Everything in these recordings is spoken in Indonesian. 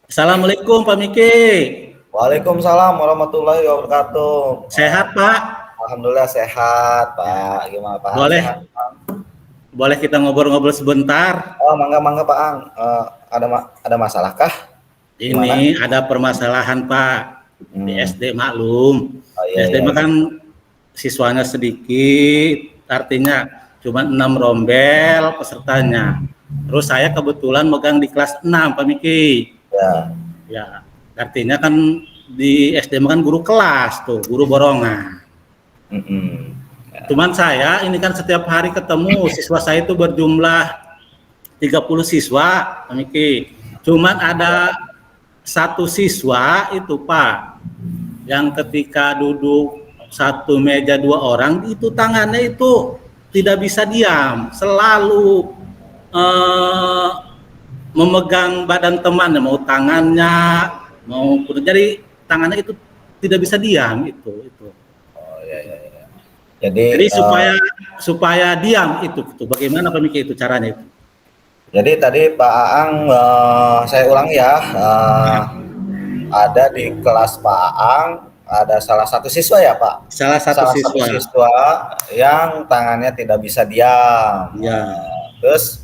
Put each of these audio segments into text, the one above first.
Assalamualaikum Pak Miki. Waalaikumsalam warahmatullahi wabarakatuh. Sehat Pak? Alhamdulillah sehat, Ya. Pak. Gimana Pak Ang, Boleh, sehat? boleh kita ngobrol-ngobrol sebentar. Oh, mangga Pak Ang. Ada masalah kah? Gimana? Ini ada permasalahan Pak di Hmm. SD maklum. Oh Di iya SD iya. mah kan siswanya sedikit, artinya cuma 6 rombel pesertanya. Terus saya kebetulan megang di kelas 6 Pak Miki. Ya. Ya, artinya kan di SD mah kan guru kelas tuh, guru borongan. Mm-mm. Cuman saya ini kan setiap hari ketemu siswa saya itu berjumlah 30 siswa, Pak Miki. Cuman ada satu siswa itu Pak, yang ketika duduk satu meja 2 orang itu tangannya itu tidak bisa diam, selalu eh, memegang badan temannya, mau tangannya, mau jadi tangannya itu tidak bisa diam itu. Oh iya iya iya. Jadi Jadi supaya diam itu bagaimana Pak Miki itu caranya itu? jadi tadi Pak Aang, saya ulang ya. Ada di kelas Pak Aang ada salah satu siswa ya Pak. Salah satu Salah satu siswa. siswa yang tangannya tidak bisa diam. Ya. Terus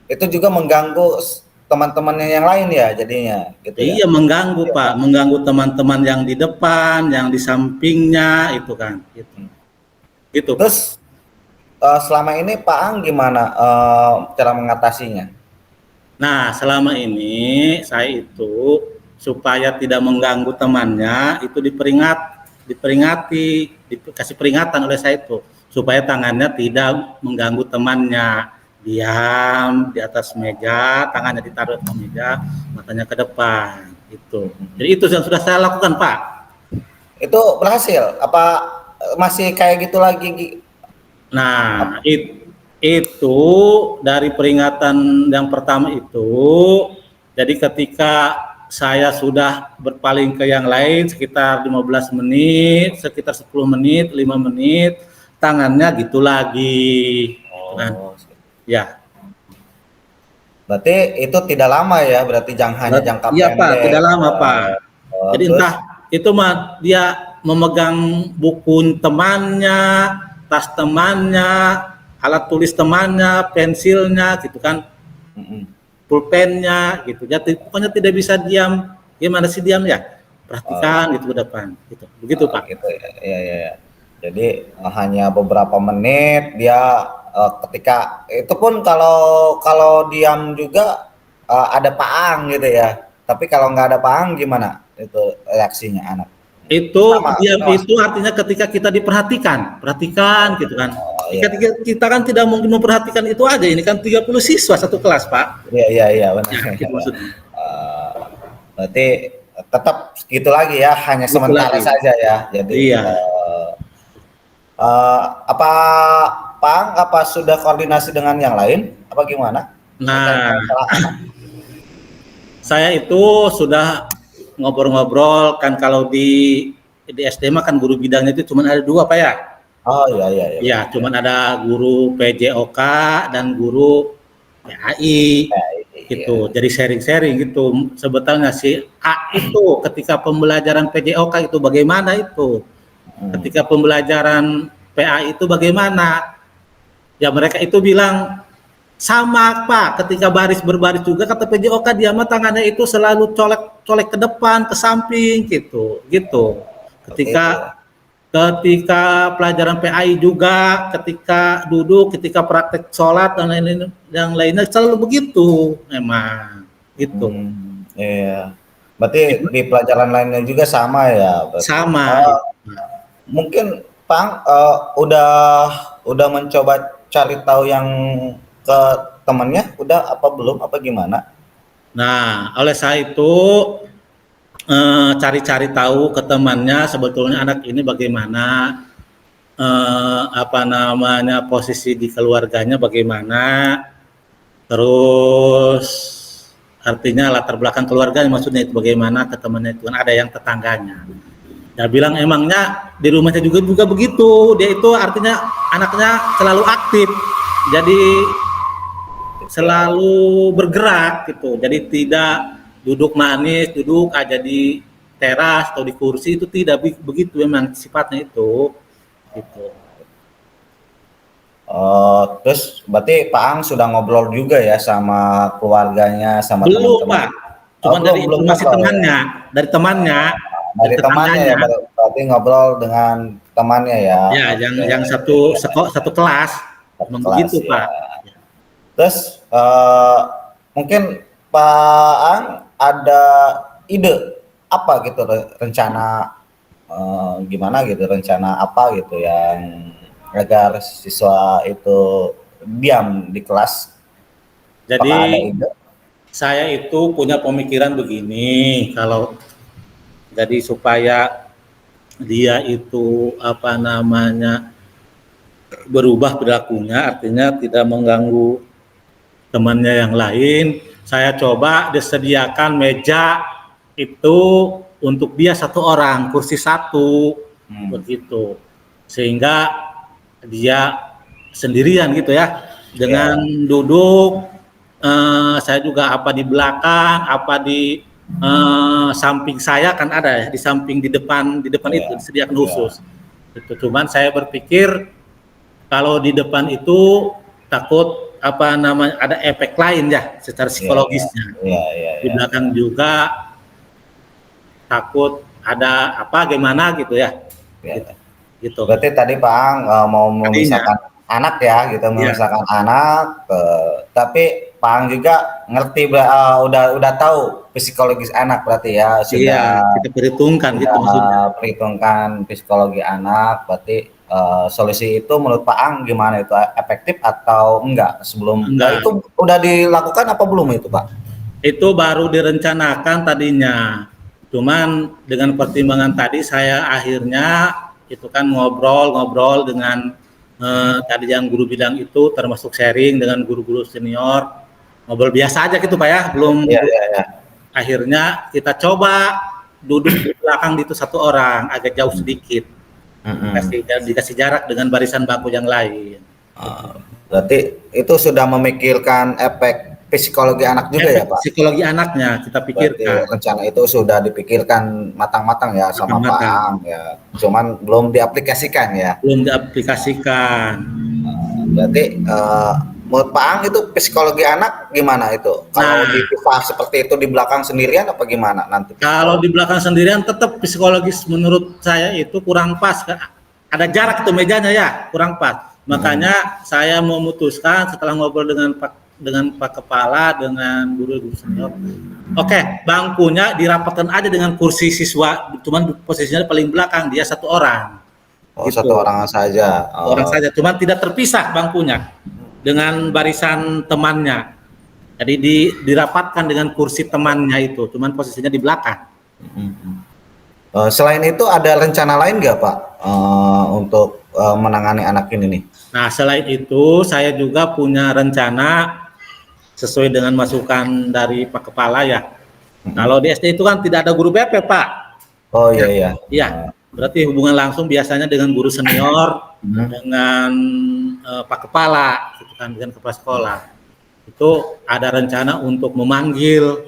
itu juga mengganggu teman-temannya yang lain ya jadinya gitu ya. Iya mengganggu Iya, Pak, Pak. mengganggu teman-teman yang di depan, yang di sampingnya itu kan, gitu. Gitu Pak. Terus selama ini Pak Ang gimana cara mengatasinya? Nah, selama ini saya itu supaya tidak mengganggu temannya itu diperingati, dikasih peringatan oleh saya itu supaya tangannya tidak mengganggu temannya. Diam di atas meja, tangannya ditaruh di atas meja, matanya ke depan. Itu. Jadi itu yang sudah saya lakukan, Pak. Itu berhasil? Apa masih kayak gitu lagi? Nah, itu dari peringatan yang pertama itu, jadi ketika saya sudah berpaling ke yang lain sekitar 15 menit, sekitar 10 menit, 5 menit, tangannya gitu lagi. Gitu kan. Oh, Ya. berarti itu tidak lama ya? Berarti hanya jangka Iya Pak, pendek. tidak lama Pak. Jadi Terus entah itu mah dia memegang buku temannya, tas temannya, alat tulis temannya, pensilnya gitu kan, pulpennya gitu. Jadi pokoknya tidak bisa diam. Gimana sih diam ya? Perhatikan gitu ke depan gitu. Begitu Pak. gitu ya. Iya, iya, iya. Jadi hanya beberapa menit dia ketika itu pun kalau diam juga ada paang gitu ya. Tapi kalau nggak ada paang gimana itu reaksinya anak? Itu diam Sama. itu artinya ketika kita diperhatikan, perhatikan gitu kan. Oh iya. Ketika kita kan tidak mungkin memperhatikan itu aja, ini kan 30 siswa satu kelas, Pak. Iya iya iya benar. Ya, gitu maksudnya. Eh, berarti tetap gitu lagi ya, hanya Gitu sementara lagi. saja ya. Jadi Iya. apa Pang apa sudah koordinasi dengan yang lain? Apa gimana? Nah, Masalah anak. saya itu sudah ngobrol-ngobrol kan kalau di SD mah kan guru bidangnya itu cuma ada 2, Pak ya. Oh iya iya iya. Ya, cuman ada guru PJOK dan guru PAI gitu. Iya. Jadi sharing-sharing gitu. Sebetulnya si A itu ketika pembelajaran PJOK itu bagaimana itu? Ketika pembelajaran PAI itu bagaimana? Ya mereka itu bilang sama Pak, ketika baris berbaris juga kata PJOK dia mah tangannya itu selalu colek ke depan, ke samping gitu. Seperti itu ya. Ketika pelajaran PAI juga, ketika duduk, ketika praktek sholat dan lain-lain yang lainnya selalu begitu, memang gitu. Iya. Berarti di pelajaran lainnya juga sama ya. Berarti. Sama. Mungkin Pang udah mencoba cari tahu yang ke temannya, udah apa belum? Apa gimana? Nah, oleh saya itu cari-cari tahu ke temannya sebetulnya anak ini bagaimana, apa namanya posisi di keluarganya bagaimana, terus artinya latar belakang keluarganya maksudnya itu bagaimana ke temannya itu kan ada yang tetangganya. Dia bilang emangnya di rumahnya juga begitu, dia itu artinya anaknya selalu aktif, jadi selalu bergerak gitu, jadi tidak duduk manis, duduk aja di teras atau di kursi, itu tidak begitu memang sifatnya itu gitu. Terus berarti Pak Ang sudah ngobrol juga ya sama keluarganya, sama Belum teman-teman? Pak, cuma dari Belum informasi ngobrol ya? temannya, dari temannya, dari Dari temannya ya, tetangganya. berarti ngobrol dengan temannya ya. Ya, Oke. yang satu kelas, Satu memang kelas begitu ya. Pak. Terus mungkin Pak Ang ada ide apa gitu rencana gimana gitu, rencana apa gitu yang agar siswa itu diam di kelas? Jadi Apakah ada ide? saya itu punya pemikiran begini, kalau jadi supaya dia itu apa namanya berubah perilakunya, artinya tidak mengganggu temannya yang lain, saya coba disediakan meja itu untuk dia satu orang, kursi satu, begitu, sehingga dia sendirian gitu ya, dengan duduk, saya juga apa di belakang, apa di samping saya kan ada ya, di samping di depan itu disediakan khusus. Itu cuman saya berpikir kalau di depan itu takut apa namanya ada efek lain ya secara psikologisnya. Di belakang juga takut ada apa gimana gitu ya. Gitu. Berarti tadi Pak Ang mau memisahkan anak ya gitu, memisahkan anak, tapi Pak Ang juga ngerti udah tahu psikologis anak berarti ya, sudah kita perhitungkan gitu maksudnya. Perhitungkan psikologi anak, berarti solusi itu menurut Pak Ang gimana, itu efektif atau enggak sebelum itu udah dilakukan apa belum itu Pak? Itu baru direncanakan tadinya, cuman dengan pertimbangan tadi saya akhirnya itu kan ngobrol dengan tadi yang guru bilang itu, termasuk sharing dengan guru-guru senior, ngobrol biasa aja gitu Pak ya, belum. Akhirnya kita coba duduk di belakang itu satu orang, agak jauh sedikit, dikasih jarak dengan barisan bangku yang lain. Berarti itu sudah memikirkan efek psikologi anak juga ya Pak? Psikologi anaknya kita pikirkan. Berarti rencana itu sudah dipikirkan matang-matang ya sama Pak Ang ya, cuman belum diaplikasikan ya? Belum diaplikasikan. Berarti menurut Pak Ang itu psikologi anak gimana itu? Kalau dipisah seperti itu di belakang sendirian apa gimana nanti? Kalau di belakang sendirian tetap psikologis menurut saya itu kurang pas. Ada jarak itu mejanya ya, kurang pas. Makanya saya memutuskan setelah ngobrol dengan Pak Kepala, dengan guru senior, oke, bangkunya dirapatkan aja dengan kursi siswa, cuman posisinya paling belakang, dia satu orang. Gitu. Satu orang saja. Orang saja, cuman tidak terpisah bangkunya dengan barisan temannya. Jadi dirapatkan dengan kursi temannya itu, cuman posisinya di belakang. Selain itu ada rencana lain nggak Pak untuk menangani anak ini nih? Nah, selain itu saya juga punya rencana sesuai dengan masukan dari Pak Kepala ya. Kalau di SD itu kan tidak ada guru BP Pak. Oh iya. Iya. Berarti hubungan langsung biasanya dengan guru senior, dengan Pak Kepala, gitu kan, dengan kepala sekolah. Itu ada rencana untuk memanggil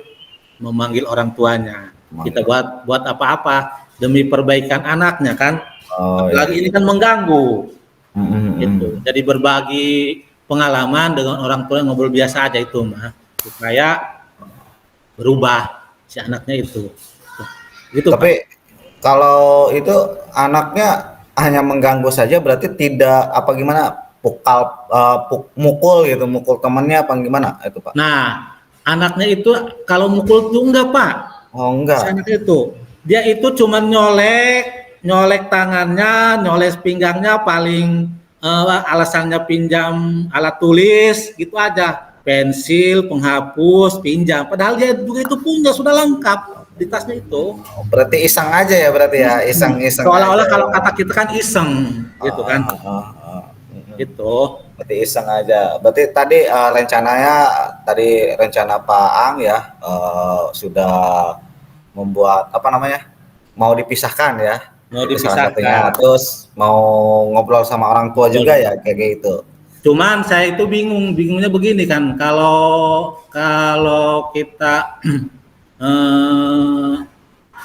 orang tuanya. Kita buat apa-apa demi perbaikan anaknya kan. Apalagi ini kan mengganggu. Gitu. Jadi berbagi pengalaman dengan orang tua yang ngobrol biasa aja itu mah, supaya berubah si anaknya itu. Gitu. Tapi kalau itu anaknya hanya mengganggu saja, berarti tidak apa gimana, mukul gitu, mukul temannya apa gimana itu Pak? Nah, anaknya itu kalau mukul tuh enggak Pak. Oh enggak. Si anak itu, dia itu cuma nyolek tangannya, nyolek pinggangnya, paling alasannya pinjam alat tulis gitu aja, pensil, penghapus, pinjam, padahal dia juga itu punya, sudah lengkap di tasnya itu. Berarti iseng aja ya, berarti ya, iseng seolah-olah kalau kata kita kan iseng gitu kan. Gitu. Berarti iseng aja. Berarti tadi rencana Pak Ang ya sudah membuat apa namanya, mau dipisahkan ya, terus mau ngobrol sama orang tua juga ya kayak gitu. Cuman saya itu bingungnya begini kan, kalau kita eh,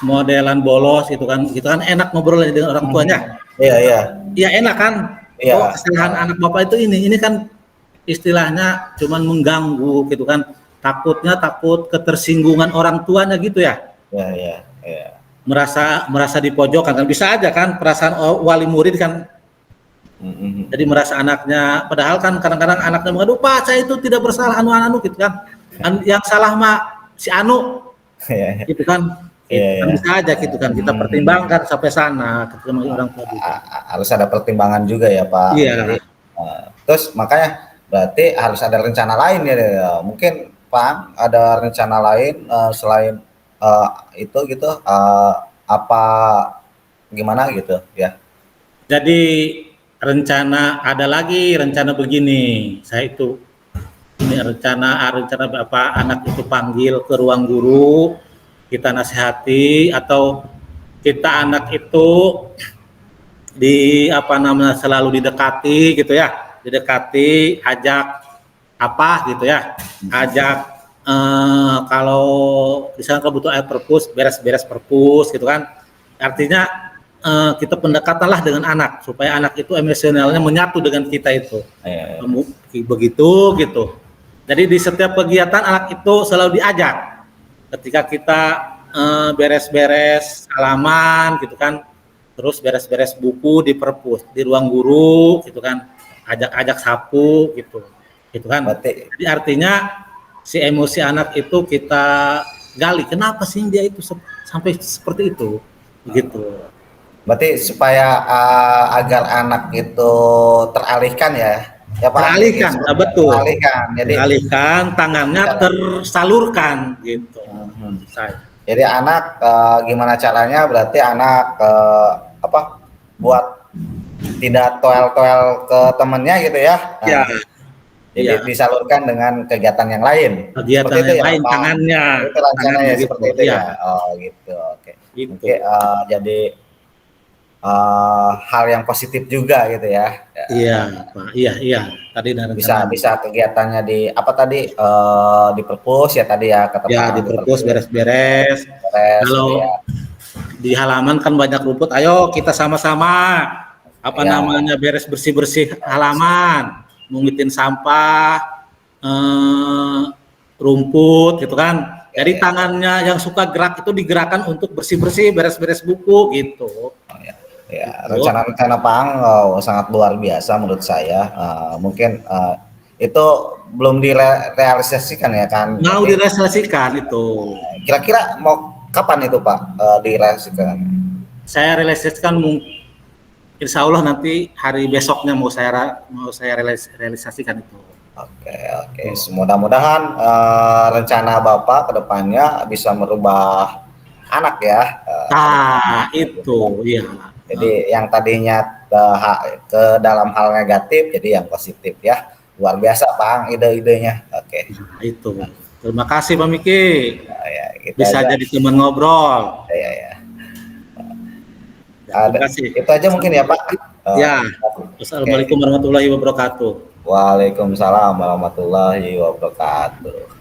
modelan bolos gitu kan enak ngobrol dengan orang tuanya. Iya, iya. Iya enak kan? Iya. Oh, kesalahan anak bapak itu ini kan istilahnya cuman mengganggu gitu kan. Takut ketersinggungan orang tuanya gitu ya. Iya, iya, iya. Merasa dipojokkan kan bisa aja kan perasaan wali murid kan. Jadi merasa anaknya, padahal kan kadang-kadang anaknya mengadu, Pak saya itu tidak bersalah anu gitu kan. Yang salah mah si Anu gitu kan. Iya, Kan bisa aja gitu kan kita pertimbangkan sampai sana ketika orang tua juga. Harus ada pertimbangan juga ya Pak. Iya. Jadi, terus makanya berarti harus ada rencana lain ya. Mungkin Pak ada rencana lain selain itu gitu apa gimana gitu ya. Jadi ada lagi rencana begini. Saya itu ini rencana Bapak anak itu panggil ke ruang guru, kita nasihati atau kita anak itu selalu didekati gitu ya, ajak apa gitu ya, kalau misalnya butuh air perpus, beres-beres perpus gitu kan, artinya kita pendekatanlah dengan anak supaya anak itu emosionalnya menyatu dengan kita itu, begitu gitu. Jadi di setiap kegiatan anak itu selalu diajak, ketika kita beres-beres halaman gitu kan, terus beres-beres buku di perpus di ruang guru gitu kan, ajak sapu gitu kan. Jadi artinya si emosi anak itu kita gali, kenapa sih dia itu sampai seperti itu begitu. Berarti supaya agar anak itu teralihkan ya Pak. Teralihkan, betul. Teralihkan, tangannya tersalurkan gitu. Jadi anak gimana caranya? Berarti anak buat tidak toel-toel ke temennya gitu ya? Iya. Jadi disalurkan dengan kegiatan yang lain. Kegiatan yang lain, tangannya. Itu rencananya gitu, seperti itu ya. Oh gitu, oke. Gitu. Oke, jadi hal yang positif juga gitu ya. Iya, Pak. Iya. Tadi bisa kegiatannya di apa tadi di perpus ya tadi ya kata ya, di perpus beres-beres. Kalau ya, di halaman kan banyak rumput, ayo kita sama-sama beres bersih halaman, mungitin sampah, rumput gitu kan. Jadi tangannya yang suka gerak itu digerakkan untuk bersih-bersih, beres-beres buku gitu. Ya, rencana-rencana Pang sangat luar biasa menurut saya. Mungkin itu belum direalisasikan ya kan? Mau direalisasikan itu. Kira-kira mau kapan itu Pak direalisasikan? Saya realisasikan insya Allah nanti hari besoknya mau saya realisasikan itu. Oke. Mudah-mudahan rencana Bapak kedepannya bisa merubah anak ya. Itu iya. Jadi yang tadinya ke dalam hal negatif jadi yang positif ya. Luar biasa Bang ide-idenya. Oke. Nah, itu. Terima kasih Pak Miki. Bisa aja. Jadi teman ngobrol. Ya. Terima kasih. Itu aja mungkin ya Pak. Ya. Assalamualaikum warahmatullahi wabarakatuh. Waalaikumsalam warahmatullahi wabarakatuh.